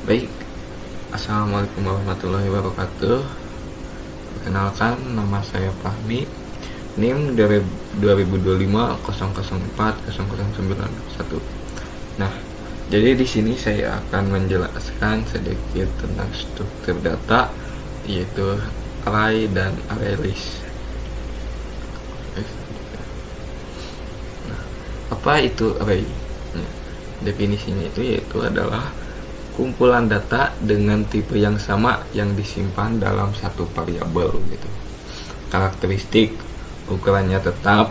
Baik, assalamualaikum warahmatullahi wabarakatuh. Perkenalkan, nama saya Fahmi, NIM dari 2025 004 0091. Nah, jadi di sini saya akan menjelaskan sedikit tentang struktur data, yaitu array dan array list. Nah, apa itu array? Nah, definisinya itu adalah kumpulan data dengan tipe yang sama yang disimpan dalam satu variabel gitu. Karakteristik ukurannya tetap,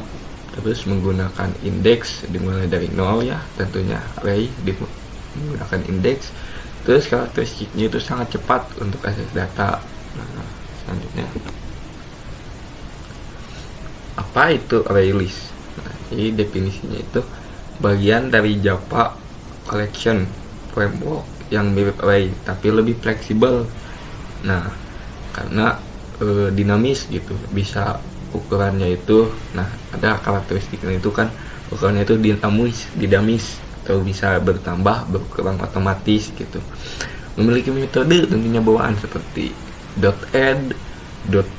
terus menggunakan indeks dimulai dari 0 ya, tentunya array menggunakan indeks. Terus karakteristiknya itu sangat cepat untuk akses data. Nah, selanjutnya apa itu array list? Nah, jadi definisinya itu bagian dari Java collection framework yang mirip array tapi lebih fleksibel. Nah, karena dinamis gitu, bisa ukurannya itu, nah ada karakteristiknya itu kan ukurannya itu dinamis atau bisa bertambah, berkurang otomatis gitu. Memiliki metode tentunya bawaan seperti .add,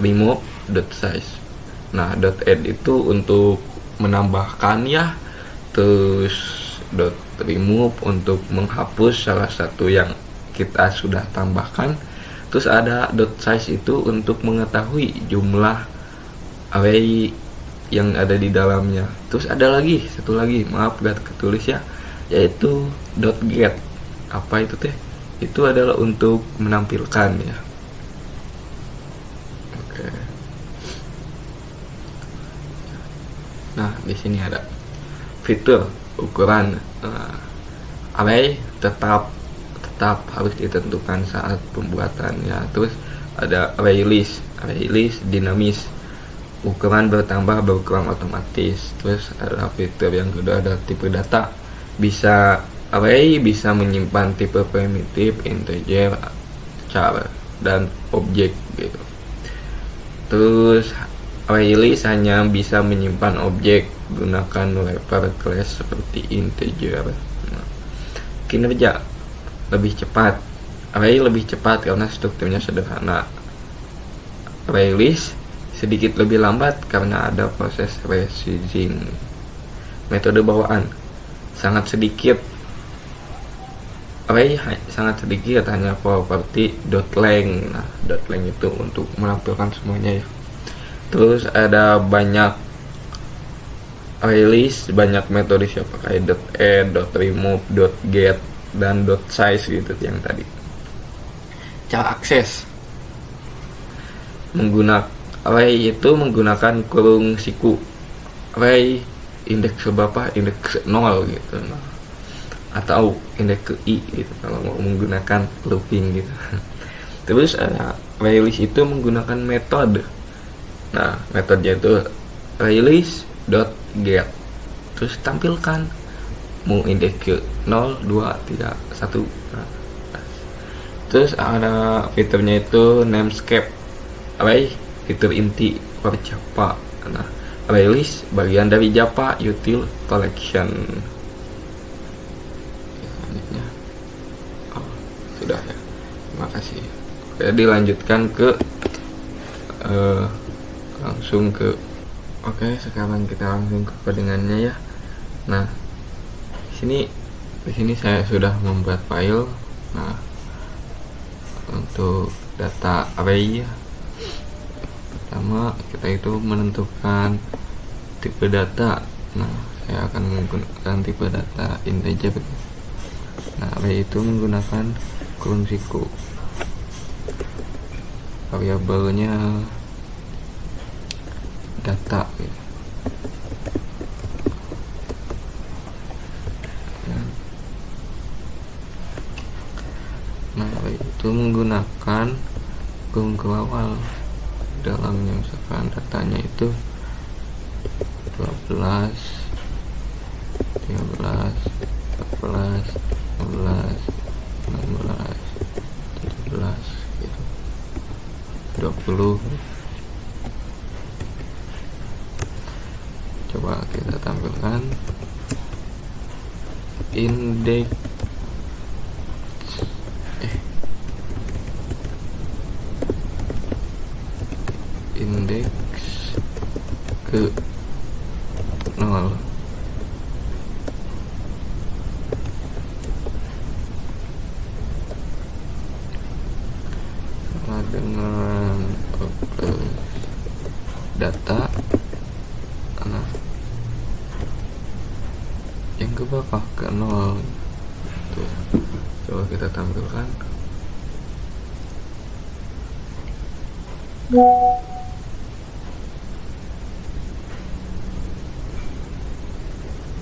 .remove, .size. Nah, .add itu untuk menambahkan ya, terus .remove untuk menghapus salah satu yang kita sudah tambahkan, terus ada .size itu untuk mengetahui jumlah array yang ada di dalamnya. Terus ada lagi satu lagi, maaf gak ketulis ya, yaitu .get. Apa itu teh? Itu adalah untuk menampilkan ya. Oke. Nah, di sini ada fitur ukuran array tetap harus ditentukan saat pembuatannya. Terus ada array list dinamis, ukuran bertambah berkurang otomatis. Terus ada fitur yang kedua, ada tipe data, bisa array bisa menyimpan tipe primitif, integer, char, dan objek gitu. Terus array list hanya bisa menyimpan objek gunakan wrapper class seperti integer. Nah, kinerja lebih cepat, array lebih cepat karena strukturnya sederhana. Array list sedikit lebih lambat karena ada proses resizing. Metode bawaan sangat sedikit, array sangat sedikit, hanya properti .length. Nah, .length itu untuk menampilkan semuanya ya. Terus ada banyak array list, banyak metode siapa kayak .add, .remove, .get, dan .size gitu yang tadi. Cara akses menggunakan array itu menggunakan kurung siku. Array indeks ke berapa? Indeks 0 gitu. Nah, atau indeks ke i gitu kalau mau menggunakan looping gitu. Terus ada array list itu menggunakan metode. Nah, metodenya itu array list .get, terus tampilkan mau indeks ke 0, 2, 3, 1. Nah, terus ada fiturnya itu namescape array, fitur inti per Java. Nah, array list bagian dari Java util collection. Oh, sudah ya, terima kasih. Oke, dilanjutkan ke langsung ke Oke, sekarang kita langsung ke codingannya ya. Nah, di sini saya sudah membuat file. Nah, untuk data array ya, pertama kita itu menentukan tipe data. Nah, saya akan menggunakan tipe data integer. Nah, array itu menggunakan kurung siku. Variabelnya data gitu. Nah, itu menggunakan kurung awal dalamnya, misalkan datanya itu 12, 13, 14, 15, 16, 17 gitu, 20. Coba kita tampilkan indeks ke 0 sama dengan data. Nah, yang ke berapa? Ke 0. Tuh, coba kita tampilkan.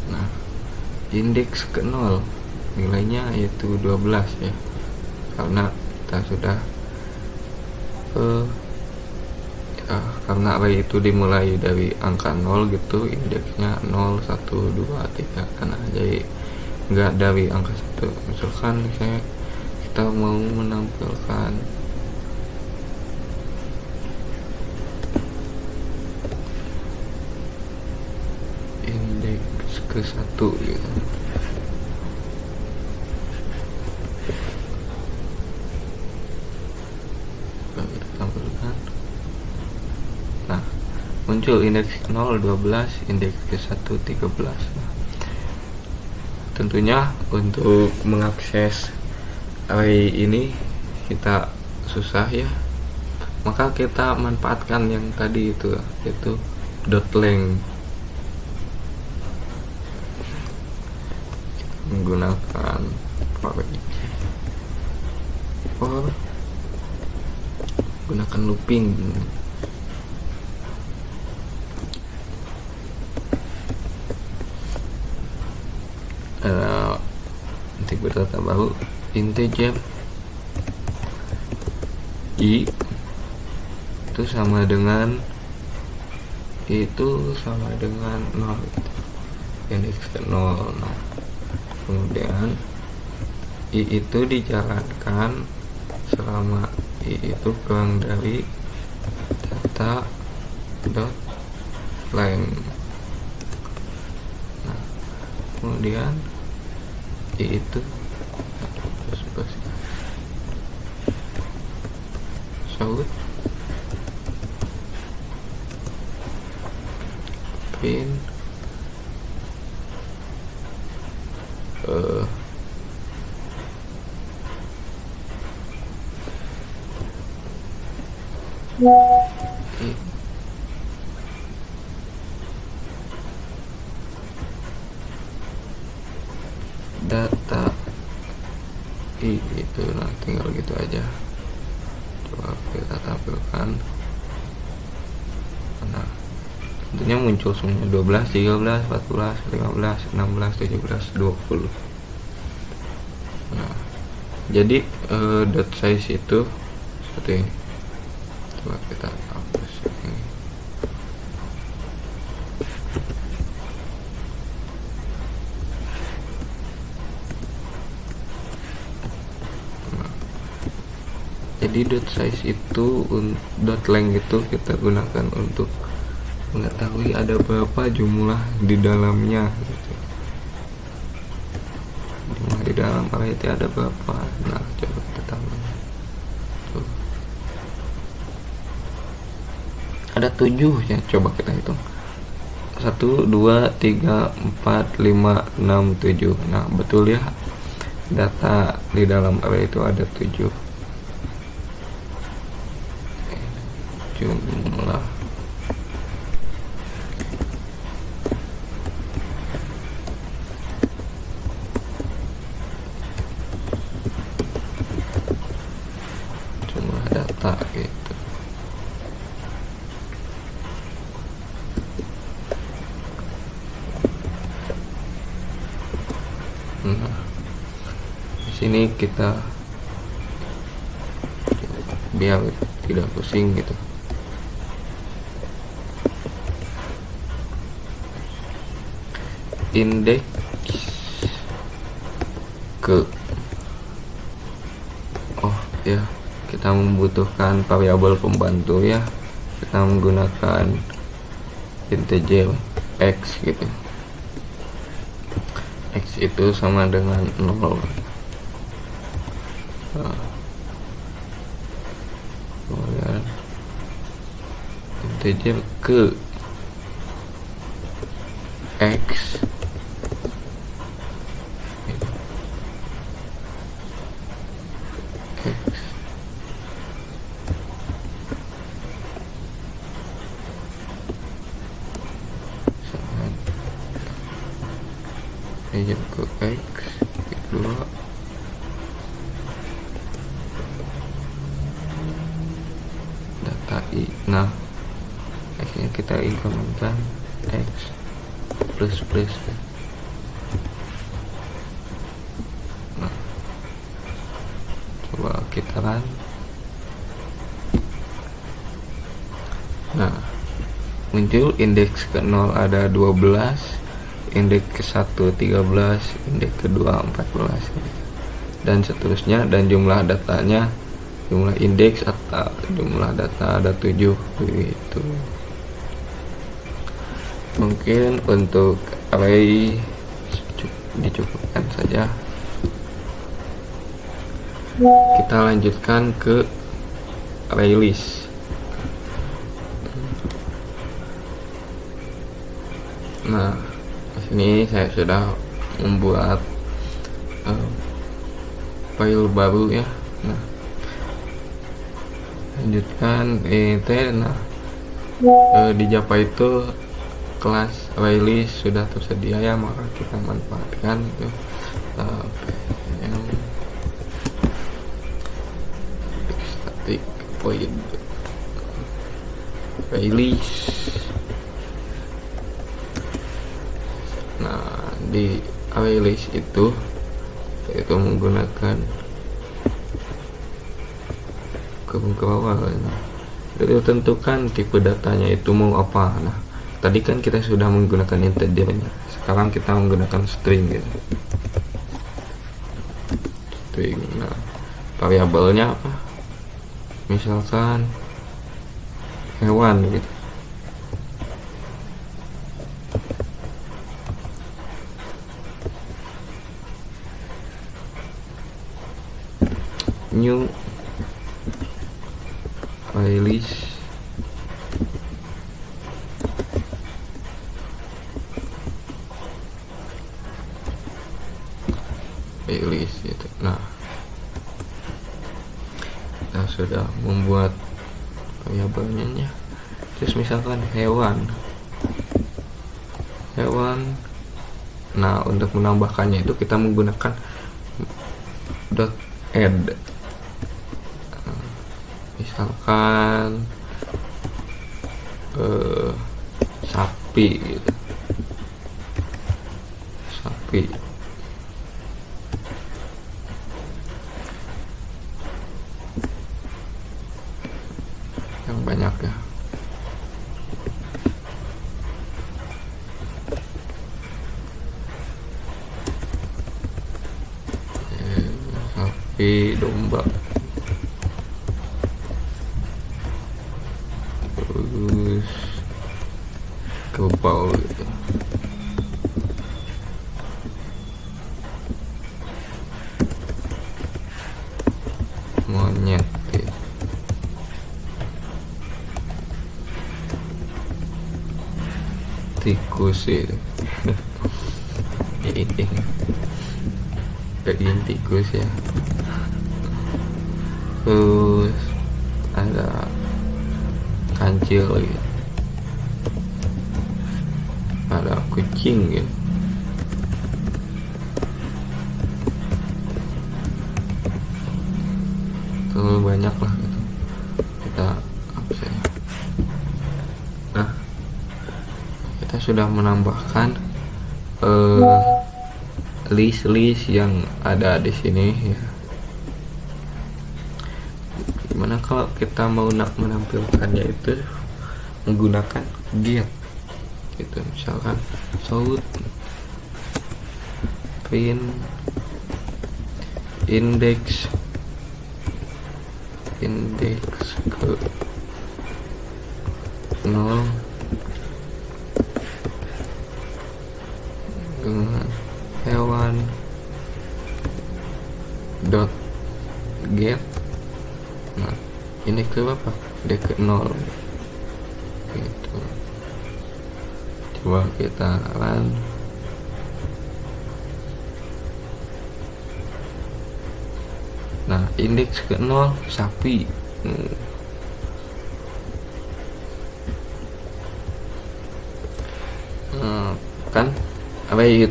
Nah, indeks ke 0 nilainya yaitu 12 ya, karena kita sudah karena array itu dimulai dari angka 0 gitu, indeksnya 0, 1, 2, 3 karena jadi nggak dari angka 1. Misalkan kita mau menampilkan indeks ke 1 gitu. Kita tampilkan. Nah, muncul indeks 0, 12, indeks ke 1, 13. Nah, tentunya untuk mengakses array ini kita susah ya, maka kita manfaatkan yang tadi itu, yaitu .length. Menggunakan gunakan looping. Nanti berdata baru integer i itu sama dengan 0, indeks ke 0. Nah, kemudian i itu dijalankan selama i itu kurang dari data dot length. Nah, kemudian i itu shout print data i itu. Nah, tinggal gitu aja. Coba kita tampilkan. Nah, tentunya muncul semuanya 12, 13, 14, 15, 16, 17, 20. Nah, jadi dot size itu seperti ini. Coba kita hapus ini. Nah, jadi dot size itu, dot length itu kita gunakan untuk mengetahui ada berapa jumlah di dalamnya gitu. Jumlah di dalam array itu ada berapa. Nah, coba kita tambah. Tuh. Ada 7 ya, coba kita hitung. 1, 2, 3, 4, 5, 6, 7. Nah, betul ya, data di dalam array itu ada 7 jumlah. Data gitu. Nah, di sini kita biar tidak pusing gitu. Indeks ke ya, kita membutuhkan variabel pembantu ya. Kita menggunakan integer x gitu. X itu sama dengan 0. Nah, kemudian integer ke X X pinjam ke X kedua data I. Nah, X-nya kita incrementkan X plus. Nah, coba kita run. Nah, muncul indeks ke 0 ada 12, indeks ke 1 13, indeks kedua 14 dan seterusnya, dan jumlah datanya, jumlah indeks atau jumlah data ada 7 begitu. Mungkin untuk array dicukupkan saja. Kita lanjutkan ke array list. Nah, ini saya sudah membuat file baru ya. Nah, lanjutkan nah di Java itu kelas array list sudah tersedia ya, maka kita manfaatkan itu static void array list. Nah, di array list itu menggunakan kurung ke bawah. Jadi tentukan tipe datanya itu mau apa. Nah, tadi kan kita sudah menggunakan integernya, sekarang kita menggunakan string gitu. String. Nah, variabelnya apa? Misalkan hewan gitu. New array list gitu. Nah, kita sudah membuat variabelnya. Terus misalkan hewan. Nah, untuk menambahkannya itu kita menggunakan .add. Misalkan sapi gitu. Sapi. Yang banyak ya. Sapi, domba. Terus kerbau gitu. Monyet gitu. Tikus itu. Ini bagian tikus ya. Terus ada kancil gitu. Ada kucing gitu. Terlalu banyak lah gitu. Kita absen. Nah, kita sudah menambahkan list yang ada di sini ya. Gimana kalau kita mau menampilkannya itu menggunakan get gitu, misalkan shout print index ke 0 dengan hewan dot get. Nah, ini ke berapa? Dia ke 0 gitu. Coba kita run. Nah, indeks ke 0 sapi. Kan array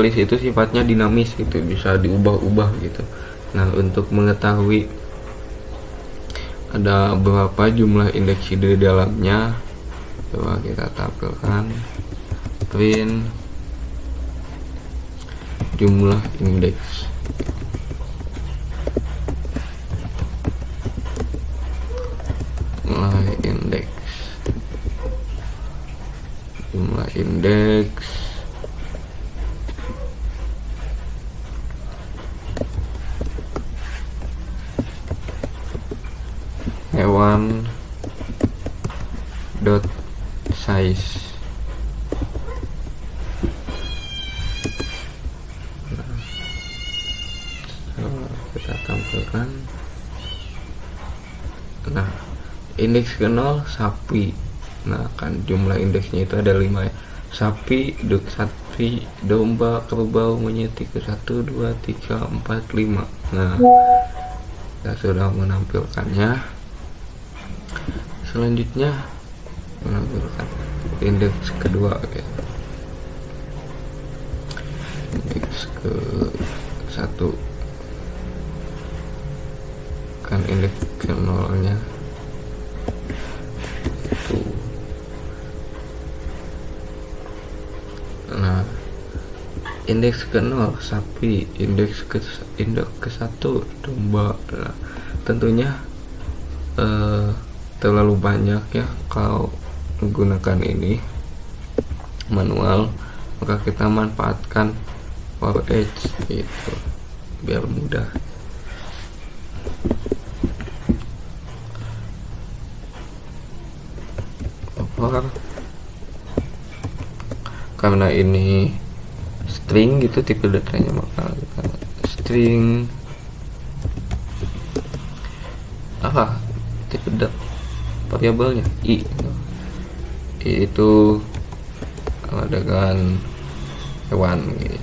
list itu sifatnya dinamis gitu, bisa diubah-ubah gitu. Nah, untuk mengetahui ada berapa jumlah indeks di dalamnya, coba kita tampilkan print jumlah indeks. Jumlah indeks hewan dot size. Kita tampilkan. Nah, indeks ke 0 sapi. Nah, kan jumlah indeksnya itu ada 5 ya. Sapi, domba, kerbau, monyet, tikus, 1, 2, 3, 4, 5. Nah, kita sudah menampilkannya. Selanjutnya menampilkan indeks kedua ya. Indeks ke 1 kan indeks ke 0-nya itu. Nah, indeks ke 0 sapi, indeks ke 1 domba. Nah, tentunya terlalu banyak ya kalau menggunakan ini manual, maka kita manfaatkan for each gitu biar mudah. Karena ini string gitu tipe datanya, maka kita string tipe variabelnya i itu dengan hewan gitu.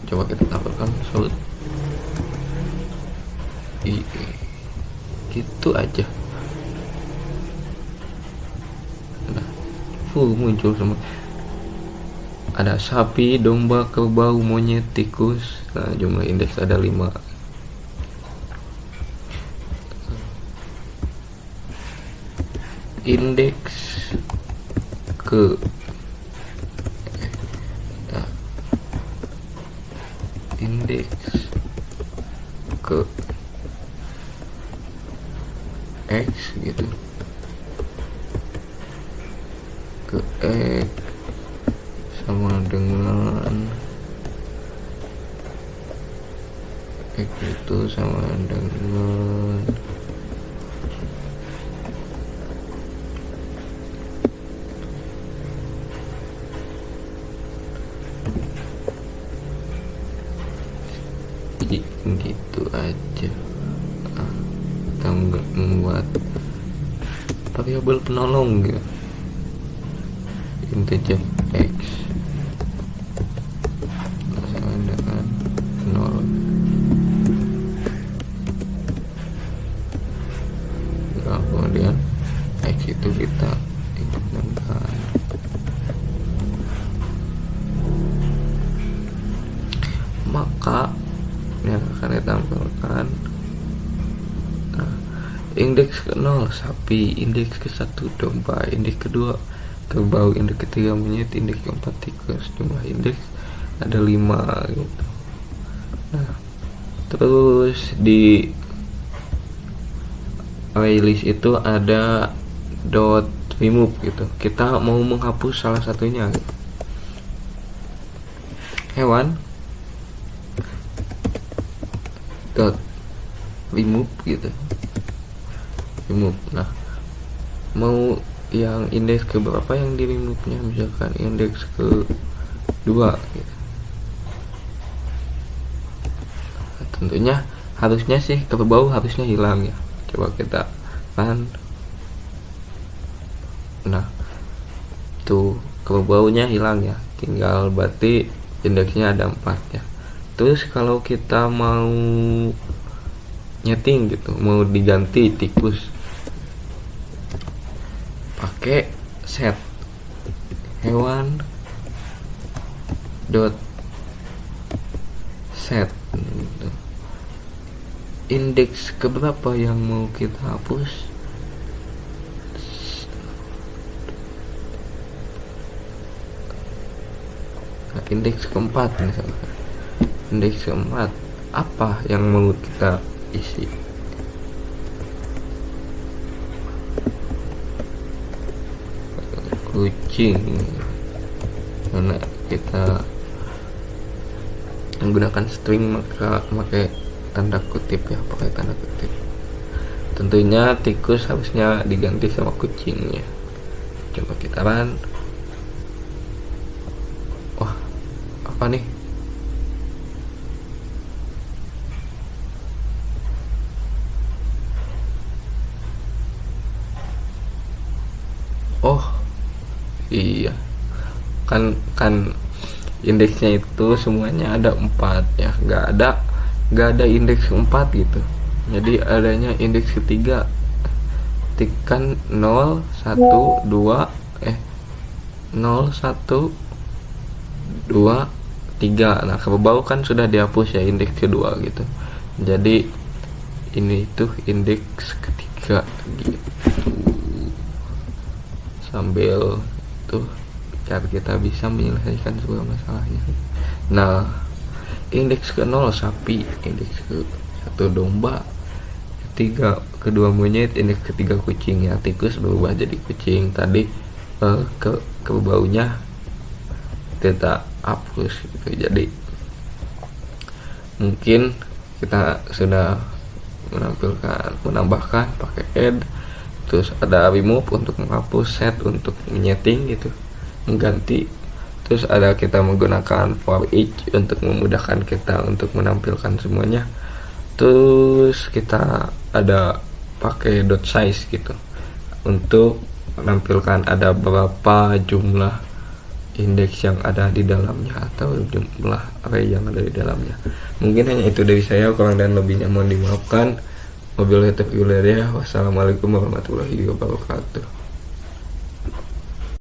Coba kita tampilkan sold i gitu aja. Nah, muncul semua. Ada sapi, domba, kerbau, monyet, tikus. Nah, jumlah indeks ada 5. Indeks ke indeks ke x gitu, ke x sama dengan x itu sama dengan gitu aja. Kita membuat variabel penolong gitu, integer x sama dengan 0. Kemudian x itu kita gunakan maka yang akan ditampilkan. Nah, indeks ke 0 sapi, indeks ke 1 domba, indeks kedua kerbau, indeks ketiga monyet, indeks keempat tikus. Jumlah indeks ada 5 gitu. Nah, terus di array list itu ada dot remove gitu. Kita mau menghapus salah satunya gitu. Hewan dot remove gitu, remove. Nah, mau yang indeks ke berapa yang di remove nya, misalkan indeks ke 2 gitu. Nah, tentunya harusnya sih kerbau harusnya hilang ya. Coba kita kan, nah tuh kerbaunya hilang ya, tinggal berarti indeksnya ada 4 ya. Terus kalau kita mau nyeting gitu, mau diganti tikus, pakai set hewan dot set gitu. Indeks keberapa yang mau kita hapus? Nah, indeks keempat misalkan. Indeks keempat apa yang mau kita isi? Kucing, karena kita menggunakan string maka pakai tanda kutip ya, pakai tanda kutip. Tentunya tikus harusnya diganti sama kucingnya. Coba kita run. Wah, apa nih? Oh iya, kan indeksnya itu semuanya ada 4 ya, nggak ada indeks 4 gitu. Jadi adanya indeks ketiga, tekan 0 1 2 0 1 2 3. Nah kerbau kan sudah dihapus ya indeks kedua gitu, jadi ini tuh indeks ketiga gitu. Sambil tuh biar kita bisa menyelesaikan sebuah masalahnya. Nah indeks ke 0 sapi, indeks ke 1 domba, ketiga kedua monyet, indeks ketiga kucing ya. Tikus berubah jadi kucing tadi, ke baunya kita hapus gitu. Jadi mungkin kita sudah menambahkan pakai add, terus ada remove untuk menghapus, set untuk menyeting gitu, mengganti. Terus ada kita menggunakan for each untuk memudahkan kita untuk menampilkan semuanya. Terus kita ada pakai dot size gitu untuk menampilkan ada berapa jumlah indeks yang ada di dalamnya atau jumlah array yang ada di dalamnya. Mungkin hanya itu dari saya, kurang dan lebihnya mohon dimaafkan. Wabillahi taufiq wal hidayah. Wassalamualaikum warahmatullahi wabarakatuh.